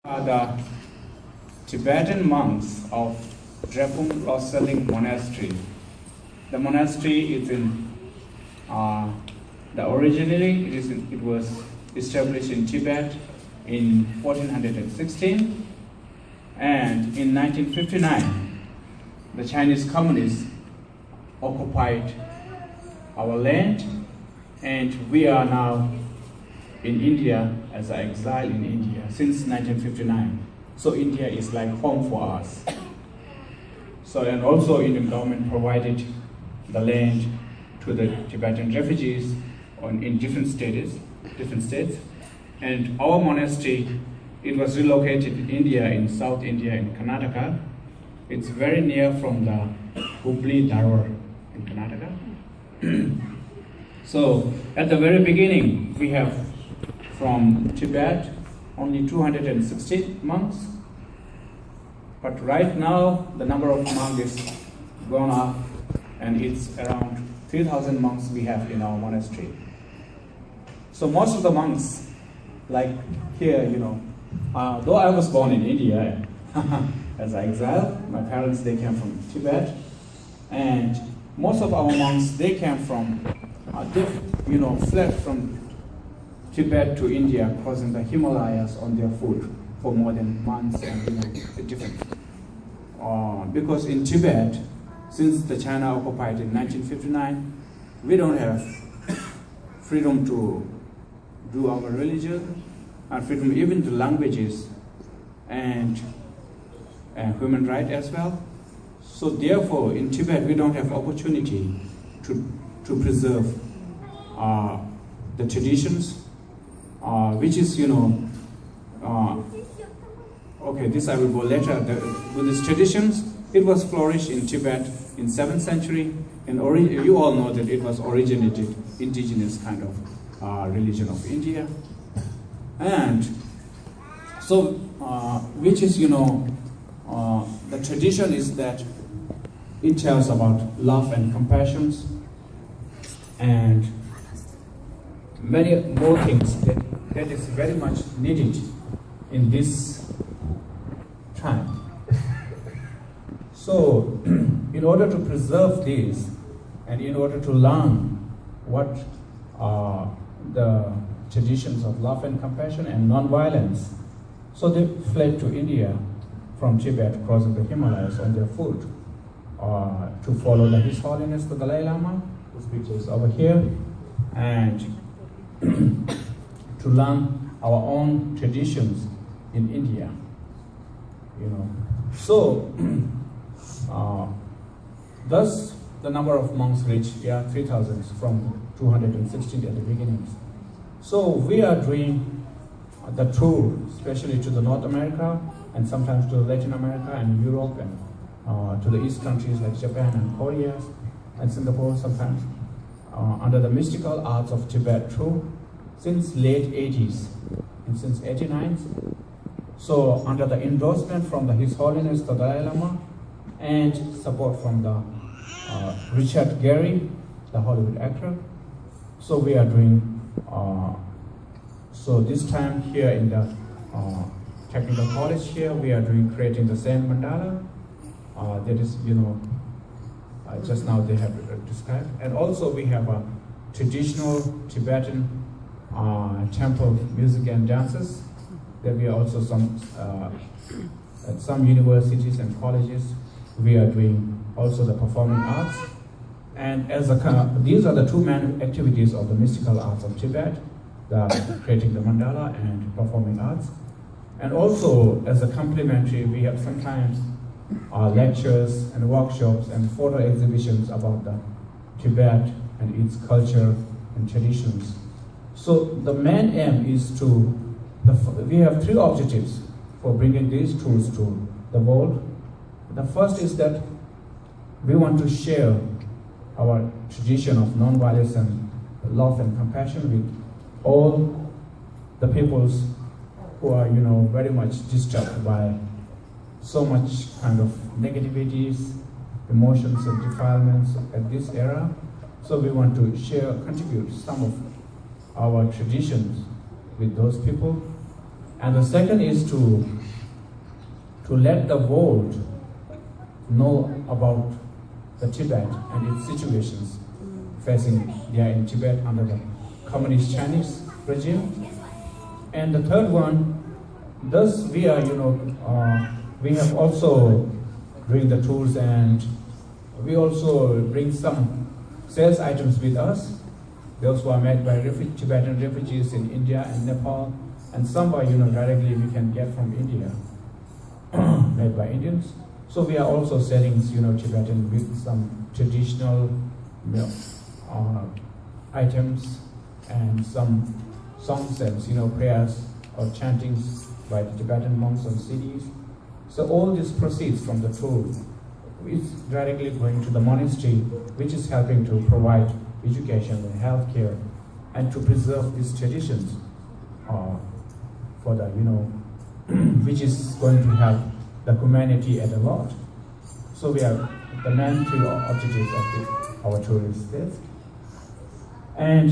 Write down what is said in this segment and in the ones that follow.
Are the Tibetan monks of Drepung Loseling Monastery. The monastery is in it was established in Tibet in 1416, and in 1959 the Chinese communists occupied our land, and we are now in India as an exile in India since 1959. So India is like home for us. So, and also Indian government provided the land to the Tibetan refugees in different states. And our monastery, it was relocated in India, in South India, in Karnataka. It's very near from the Hubli Dharwar in Karnataka. So at the very beginning, we have from Tibet only 260 monks, but right now the number of monks is gone up, and it's around 3,000 monks we have in our monastery. So most of the monks, like here, though I was born in India as an exile, my parents, they came from Tibet, and most of our monks, they came from, fled from Tibet to India, crossing the Himalayas on their foot for more than months, and different. Because in Tibet, since the China occupied in 1959, we don't have freedom to do our religion, and freedom even to languages, and human rights as well. So therefore, in Tibet, we don't have opportunity to preserve the traditions, which is, okay, this I will go later. The Buddhist traditions, it was flourished in Tibet in 7th century, and you all know that it was originated indigenous kind of religion of India. And so, which is, the tradition is that it tells about love and compassion, and many more things that is very much needed in this time. So, in order to preserve this, and in order to learn what are the traditions of love and compassion and non-violence, so they fled to India from Tibet, crossing the Himalayas on their foot, to follow His Holiness the Dalai Lama, whose picture is over here, and to learn our own traditions in India. So thus the number of monks reached 3,000 from 216 at the beginnings. So we are doing the tour, especially to the North America, and sometimes to Latin America and Europe, and to the East countries like Japan and Korea and Singapore sometimes, under the mystical arts of Tibet too, since late 80s and since 89. So under the endorsement from His Holiness the Dalai Lama and support from the Richard Gere, the Hollywood actor, so we are doing, so this time here in the Technical College here, we are creating the Zen mandala, that is, just now they have described. And also we have a traditional Tibetan temple music and dances that we are also at some universities and colleges, we are doing also the performing arts. And as these are the two main activities of the mystical arts of Tibet, creating the mandala and performing arts. And also as a complementary, we have sometimes lectures and workshops and photo exhibitions about the Tibet and its culture and traditions. So the main aim is we have three objectives for bringing these tools to the world. The first is that we want to share our tradition of non-violence and love and compassion with all the peoples who are, very much disturbed by so much kind of negativities, emotions and defilements at this era. So we want to contribute some of our traditions with those people. And the second is to let the world know about the Tibet and its situations facing there in Tibet under the communist Chinese regime. And the third one, thus we are, we have also bring the tools, and we also bring some sales items with us. Those who are made by Tibetan refugees in India and Nepal, and some are, directly we can get from India, made by Indians. So we are also selling, Tibetan with some traditional items and some songs and, prayers or chantings by the Tibetan monks on CDs. So all this proceeds from the tool is directly going to the monastery, which is helping to provide education and healthcare and to preserve these traditions for the, which is going to help the humanity at a lot. So we are the main three objectives of our tourist this. And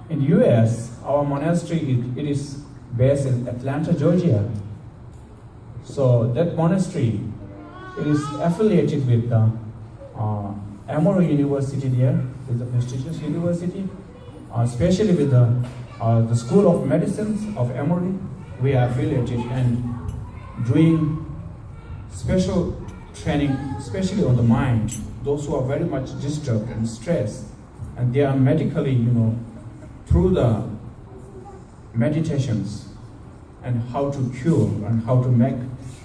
in US, our monastery, it is based in Atlanta, Georgia. So that monastery, it is affiliated with the Emory University there, with the prestigious university, especially with the School of Medicine of Emory. We are affiliated and doing special training, especially on the mind, those who are very much disturbed and stressed, and they are medically, through the meditations and how to cure and how to make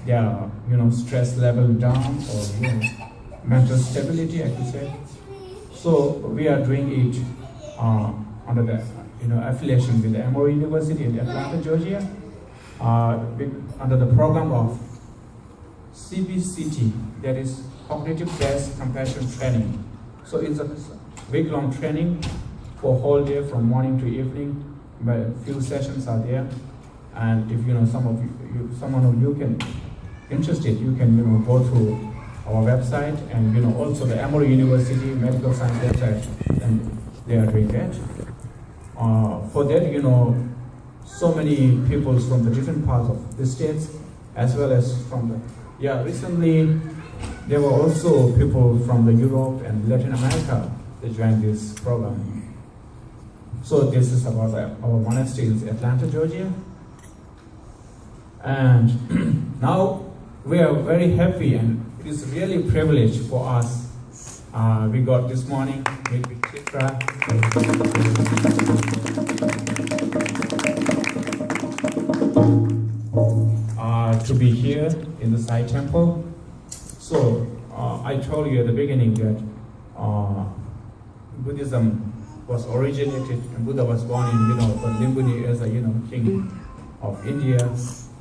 their, stress level down or mental stability, I could say. So we are doing it under the, affiliation with the Emory University in Atlanta, Georgia, under the program of CBCT, that is Cognitive-Based Compassion Training. So it's a week-long training for a whole day from morning to evening, but a few sessions are there. And if someone of you can interested, you can go through our website and also the Emory University Medical Science website, and they are doing that. For that, so many people from the different parts of the states, as well as from the recently there were also people from the Europe and Latin America that joined this program. So this is about our monastery in Atlanta, Georgia. And now we are very happy, and it is really a privilege for us. We got this morning with Chitra to be here in the Sai Temple. So I told you at the beginning that Buddhism was originated, and Buddha was born in Limbuni as a king of India,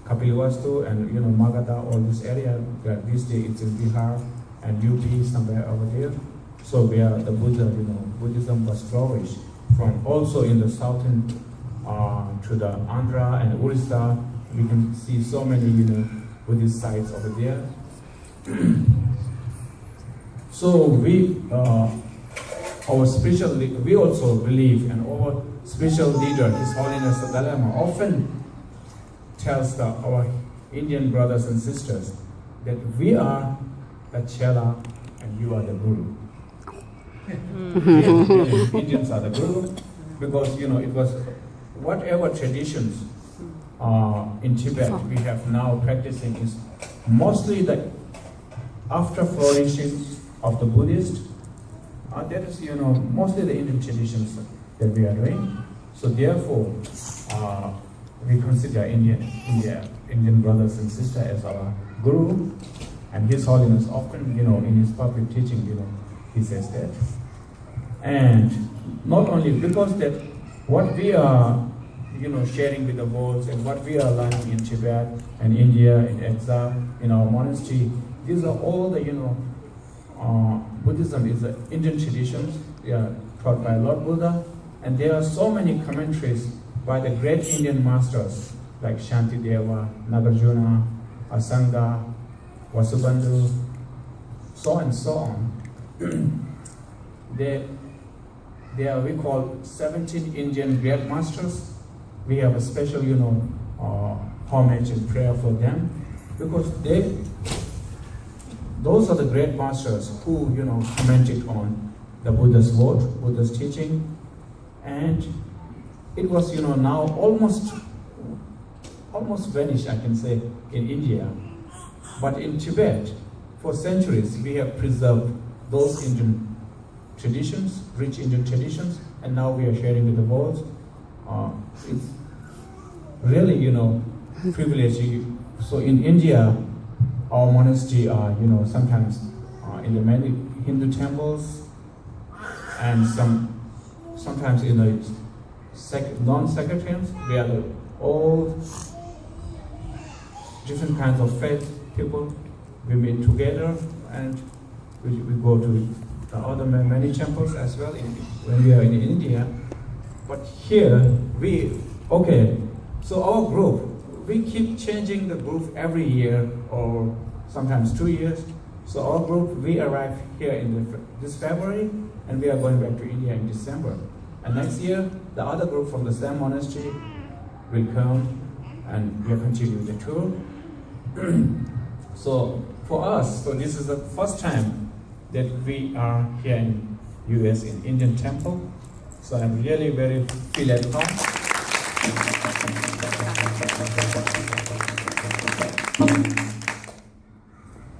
Kapilavastu, and Magadha, all this area. That this day it's in Bihar and UP somewhere over there. So where the Buddhism was flourished from, also in the southern to the Andhra and Orissa. We can see so many Buddhist sites over there. So we also believe, and our spiritual leader, His Holiness the Dalai Lama, often tells our Indian brothers and sisters that we are the Chela and you are the Guru. Indians are the Guru, because it was whatever traditions in Tibet we have now practicing is mostly the after flourishing of the Buddhist. That is mostly the Indian traditions that we are doing. So therefore we consider Indian brothers and sisters as our Guru, and His Holiness often in his public teaching he says that. And not only because that what we are sharing with the world and what we are learning in Tibet and India, in exile, in our monastery, these are all the Buddhism is the Indian traditions. They are taught by Lord Buddha, and there are so many commentaries by the great Indian masters like Shantideva, Nagarjuna, Asanga, Vasubandhu, so and so on. They are, we call 17 Indian great masters. We have a special, homage and prayer for them, because those are the great masters who, commented on the Buddha's word, Buddha's teaching, and it was, now almost vanished, I can say, in India. But in Tibet, for centuries, we have preserved those Indian traditions, rich Indian traditions, and now we are sharing with the world. It's really, privilege. So in India, our monastery are, sometimes in the many Hindu temples, and sometimes in the non-sectarians, we are all different kinds of faith people. We meet together, and we go to the other many temples as well when we are in India. But here, so our group, we keep changing the group every year or sometimes 2 years. So our group, we arrive here in this February, and we are going back to India in December. And next year, the other group from the same monastery will come, and we are continuing the tour. So for us, this is the first time that we are here in US in Indian temple. So I'm really very feel at home.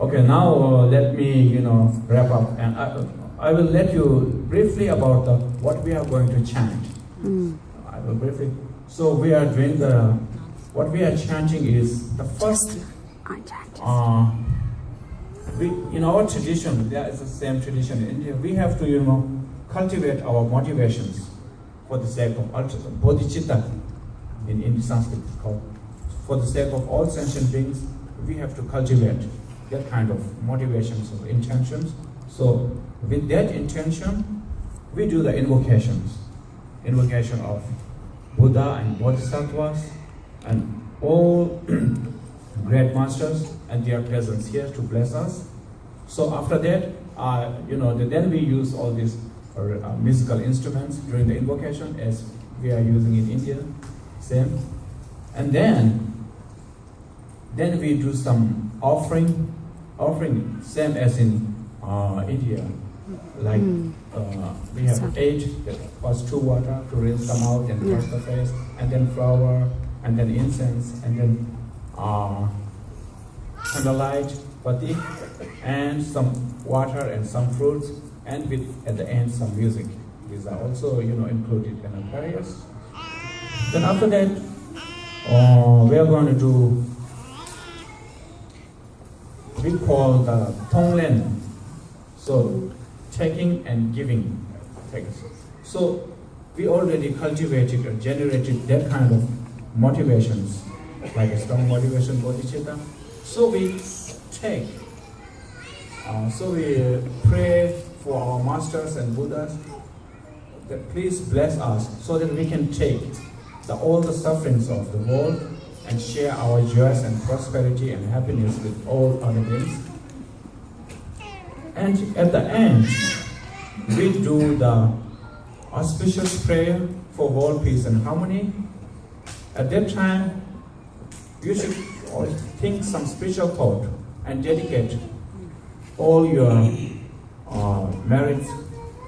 Okay, now let me, wrap up, and I will let you briefly about what we are going to chant. I will briefly. So we are doing what we are chanting is the first. In our tradition, there is the same tradition in India. We have to, cultivate our motivations for the sake of bodhicitta. In Sanskrit, it's called. For the sake of all sentient beings, we have to cultivate that kind of motivations or intentions. So with that intention, we do the invocations. Invocation of Buddha and Bodhisattvas and all great masters and their presence here to bless us. So after that, then we use all these musical instruments during the invocation as we are using in India, same. And then we do some offering, same as in India. Like we have 8, that first 2 water to rinse them out and wash the face, and then flower, and then incense, and then candlelight, pati, and some water and some fruits, and with at the end some music. These are also included in the prayers. Then after that, we are going to do, we call the Tonglen. So taking and giving. So we already cultivated or generated that kind of motivations, like a strong motivation, bodhicitta. So we take, so we pray for our masters and Buddhas that please bless us so that we can take all the sufferings of the world and share our joys and prosperity and happiness with all other beings. And at the end, we do the auspicious prayer for world peace and harmony. At that time, you should think some spiritual thought and dedicate all your merits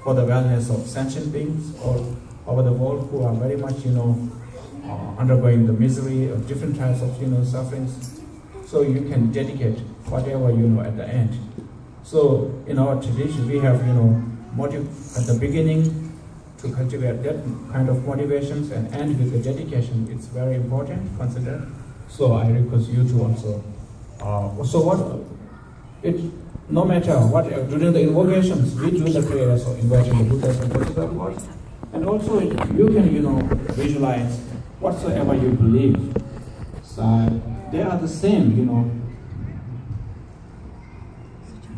for the wellness of sentient beings all over the world who are very much, undergoing the misery of different types of, sufferings. So you can dedicate whatever, at the end. So in our tradition, we have, at the beginning to cultivate that kind of motivations and end with the dedication. It's very important, consider. So I request you to also. No matter what, during the invocations, we do the prayers of inviting the Buddhas and Bodhisattvas. And also you can, visualize whatsoever you believe. So they are the same,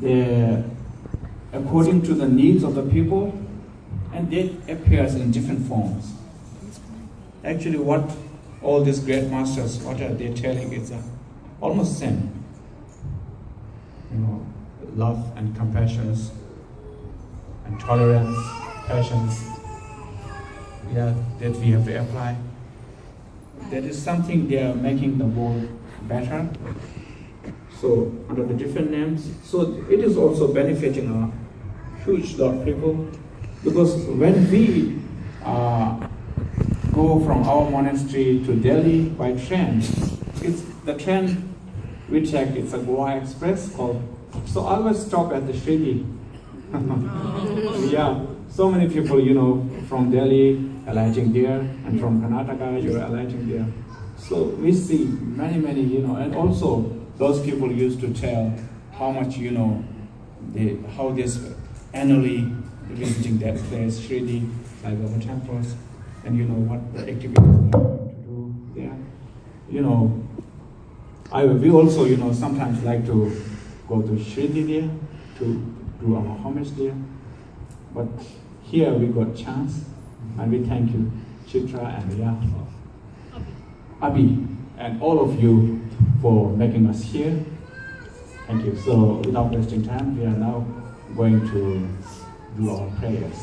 they're according to the needs of the people, and they appears in different forms. Actually, what all these great masters, what are they telling? It's almost same. Love and compassion and tolerance, patience. Yeah, that we have to apply. That is something they are making the world better. So under the different names, so it is also benefiting a huge lot of people, because when we go from our monastery to Delhi by train, it's the train we take. It's a Goa Express called. So I always stop at the Shirdi. Yeah, so many people, from Delhi alighting there, and from Karnataka you're alighting there. So we see many, and also those people used to tell how much, how this annually visiting that place, Shirdi Sai Baba temples, and what the activities they are going to do there. We also, sometimes like to go to Shirdi there, to do our homage there. But here we got chance, and we thank you, Chitra and Abi, and all of you for making us here. Thank you. So without wasting time, we are now going to do our prayers.